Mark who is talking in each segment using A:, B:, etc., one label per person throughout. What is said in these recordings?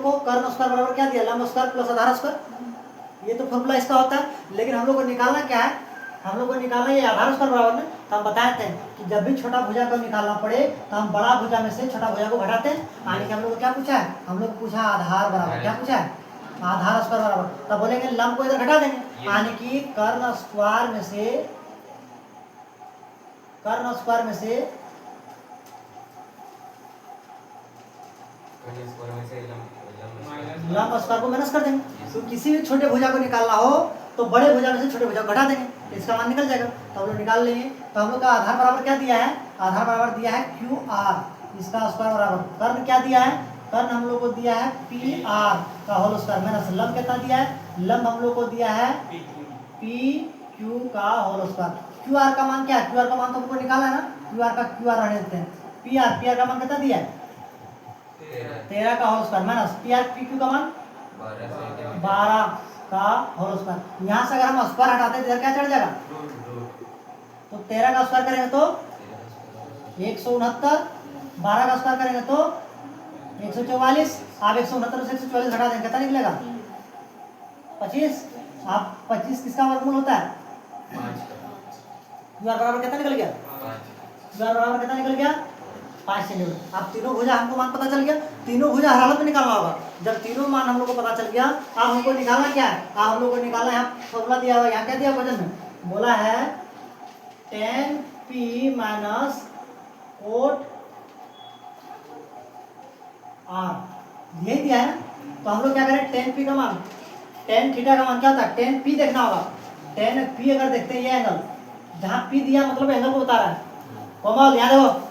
A: को कर्ण स्क्वायर बराबर क्या दिया, लंब स्क्वायर प्लस आधार स्क्वायर। ये तो फॉर्मूला इसका होता है। लेकिन हम लोग को निकालना क्या है, हम लोग को निकालना ये आधार स्क्वायर बराबर में। तो हम बताए थे कि जब भी छोटा भुजा को निकालना पड़े तो हम बड़ा भुजा में से छोटा भुजा को घटाते हैं। यानी कि हम लोग को क्या पूछा है, हम लोग पूछा आधार बराबर, क्या पूछा है, आधार स्क्वायर बराबर। तब बोलेंगे लंब को इधर घटा देंगे, यानी कि कर्ण स्क्वायर में से लंब स्क्वायर को माइनस कर देंगे। तो किसी भी छोटे भुजा को निकालना हो तो बड़े भुजा में से छोटे भुजा को घटा देंगे, तो इसका मान निकल जाएगा। तो हम लोग निकाल लेंगे। तो हम लोग का आधार बराबर क्या दिया है, आधार बराबर दिया है क्यू आर, इसका स्क्वायर बराबर कर्ण क्या दिया है, कर्ण हम लोग को दिया है पी आर का होल स्क्वायर माइनस लंब कितना दिया है, लंब हम लोग को दिया है पी क्यू का होल स्क्वायर। क्यू आर का मान क्या है, क्यू आर का मान तो हमको निकाला है ना, क्यू आर का क्यू आर रहने देते हैं। पी आर का मान कितना दिया है 13 का whole square minus P R P Q का मान 12 का होल स्क्वायर। यहाँ से अगर हम स्क्वायर हटाते हैं तो इधर क्या चढ़ जाएगा, तो 13 का स्क्वायर करेंगे तो 169, 12 का स्क्वायर करेंगे तो 144। आप 169 से 144 घटा देंगे कितना निकलेगा 25। आप 25 किसका वर्गमूल होता है, क्यू आर बराबर कितना निकल गया, क्यू आर बराबर कितना निकल गया 5 सेंटीमीटर। अब तीनों भुजा हमको मान पता चल गया, तीनों भुजा हर हालत में निकालना होगा। जब तीनों मान हम लोग को पता चल गया, अब हमको निकालना क्या है, अब हम लोग को निकालना है, फॉर्मूला दिया हुआ यहाँ क्या दिया क्वेश्चन में, बोला है tan p minus cot r, यही दिया है। तो हम लोग क्या करें, tan p का मान, tan थीटा का मान क्या होता है, tan p देखना होगा। tan p अगर देखते हैं ये एंगल, जहाँ p दिया मतलब एंगल को बता रहा है। कोमल यहाँ देखो,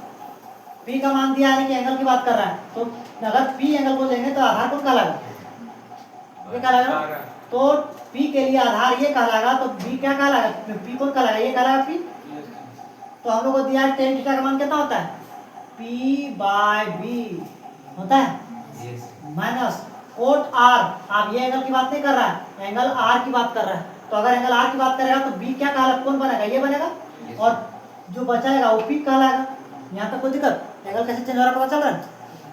A: P का मान दिया है कि एंगल की बात कर रहा है, तो अगर P एंगल को लेंगे तो आधार कौन कहलाएगा, ये कहलाएगा। तो P के लिए आधार ये कहलाएगा, तो B क्या कहलाएगा, P कौन कहलाएगा, ये कहलाएगा P। तो हम लोग को दिया है tan थीटा का मान कितना होता है, P/B होता है माइनस कोट R। आप ये एंगल की बात नहीं कर रहा है, एंगल R की बात कर रहा है। तो अगर एंगल R की बात करेगा तो B क्या कहलाएगा, कौन बनेगा, ये बनेगा, और जो बचाएगा वो P कहलाएगा। यहाँ तक कोई दिक्कत, एंगल कैसे चेंज हो रहा है पता चल रहा है।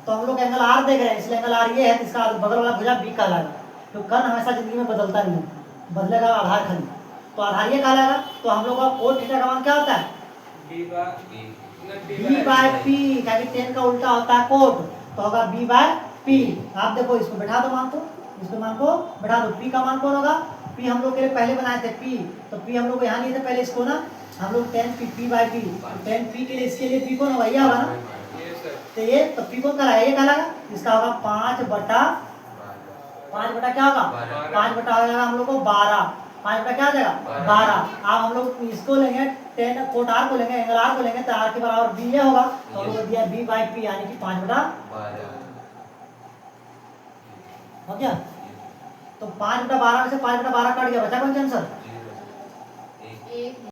A: तो हम लोग एंगल आर देख रहे हैं, इसलिए एंगल आर ये है, इसका बगल वाला भुजा बी कहलाएगा। तो कर्ण हमेशा जिंदगी में बदलता नहीं है, बदलेगा आधार खाली, तो आधार ये कहलाएगा। तो हम लोग का कोट थीटा का मान क्या होता है B/P, क्योंकि tan का उल्टा होता है कोट, तो होगा B/P। आप देखो इसको बैठा दो मान को, इसको मान को बैठा दो। P का मान कौन होगा, P हम लोग के लिए पहले बनाए थे P, तो P हम लोग को यहाँ लिए थे पहले, इसको ना हम लोग tan P/P, tan P के लिए इसके लिए P कौन होगा, ये होगा ना, तो ये तो P कौन कहलाएगा, ये कहलाएगा। इसका होगा 5/5 क्या होगा 5 हो जाएगा हम लोग को 12, 5 क्या आ जाएगा 12। अब हम लोग इसको लेंगे, tan कोट R को लेंगे, एंगल R को लेंगे, तो R के बराबर B ये होगा। तो हम लोग को दिया B/P यानी कि 5/12 हो गया। तो 5/12 में से 5/12 कट गया, बचा कौन सा आंसर,